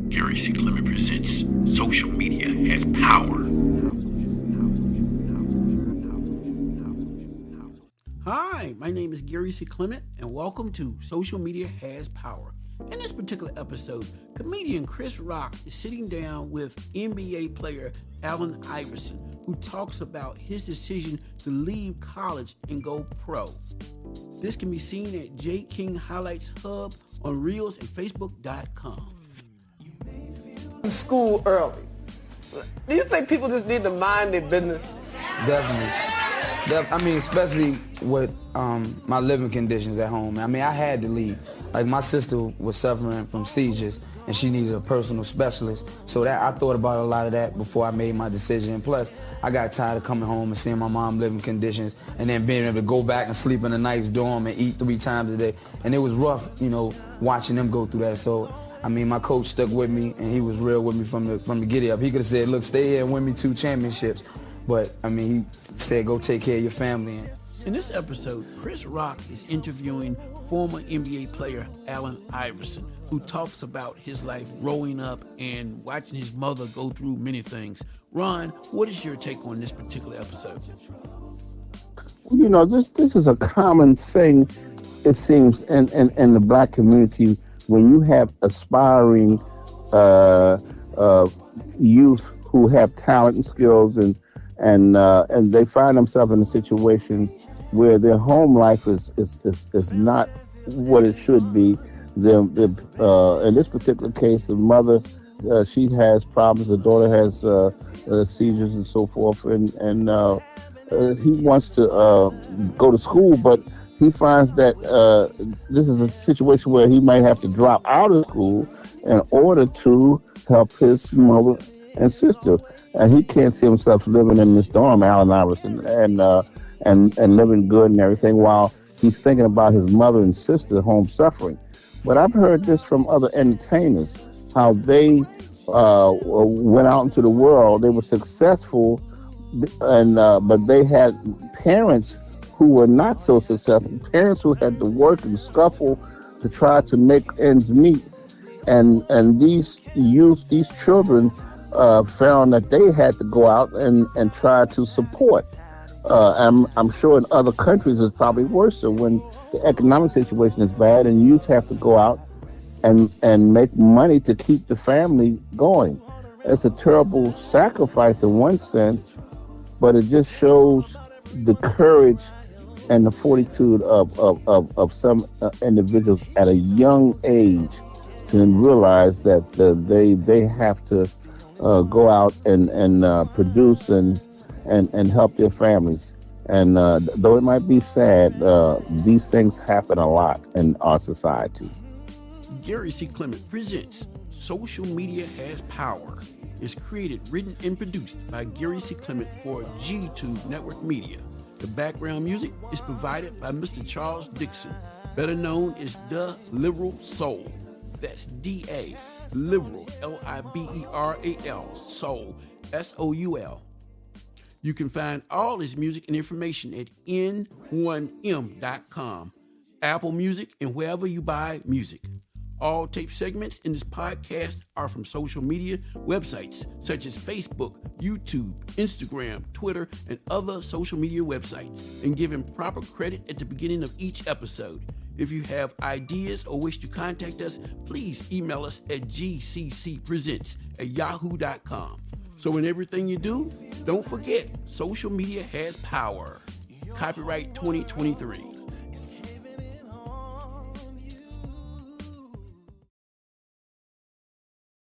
Gary C.Clement presents Social Media Has Power. Hi, my name is Gary C.Clement, and welcome to Social Media Has Power. In this particular episode, comedian Chris Rock is sitting down with NBA player Allan Iverson, who talks about his decision to leave college and go pro. This can be seen at J King Highlights Hub on Reels and Facebook.com. School early. Do you think people just need to mind their business? Definitely. I mean, especially with my living conditions at home. I mean, I had to leave. Like, my sister was suffering from seizures, and she needed a personal specialist. So that I thought about a lot of that before I made my decision. Plus, I got tired of coming home and seeing my mom living conditions, and then being able to go back and sleep in a nice dorm and eat 3 times a day. And it was rough, watching them go through that. So, I mean, my coach stuck with me, and he was real with me from the get up. He could have said, look, stay here and win me 2 championships. But, I mean, he said, go take care of your family. In this episode, Chris Rock is interviewing former NBA player Allan Iverson, who talks about his life growing up and watching his mother go through many things. Ron, what is your take on this particular episode? This is a common thing, it seems, in the black community. When you have aspiring youth who have talent and skills, and they find themselves in a situation where their home life is not what it should be. In this particular case, the mother, she has problems. The daughter has seizures and so forth, and he wants to go to school, but he finds that this is a situation where he might have to drop out of school in order to help his mother and sister. And he can't see himself living in this dorm, Allan Iverson, and living good and everything, while he's thinking about his mother and sister home suffering. But I've heard this from other entertainers, how they went out into the world. They were successful, and but they had parents who were not so successful, parents who had to work and scuffle to try to make ends meet. And these youth, these children, found that they had to go out and try to support. I'm sure in other countries it's probably worse when the economic situation is bad and youth have to go out and make money to keep the family going. It's a terrible sacrifice in one sense, but it just shows the courage and the fortitude of some individuals at a young age to realize that they have to go out and produce and help their families. And though it might be sad, these things happen a lot in our society. Gary C.Clement presents Social Media Has Power. It's created, written, and produced by Gary C.Clement for G2 Network Media. The background music is provided by Mr. Charles Dixon, better known as The Liberal Soul. That's D-A, Liberal, L-I-B-E-R-A-L, Soul, S-O-U-L. You can find all his music and information at n1m.com, Apple Music, and wherever you buy music. All tape segments in this podcast are from social media websites such as Facebook, YouTube, Instagram, Twitter, and other social media websites, and given proper credit at the beginning of each episode. If you have ideas or wish to contact us, please email us at gccpresents@yahoo.com. So in everything you do, don't forget, social media has power. Copyright 2023.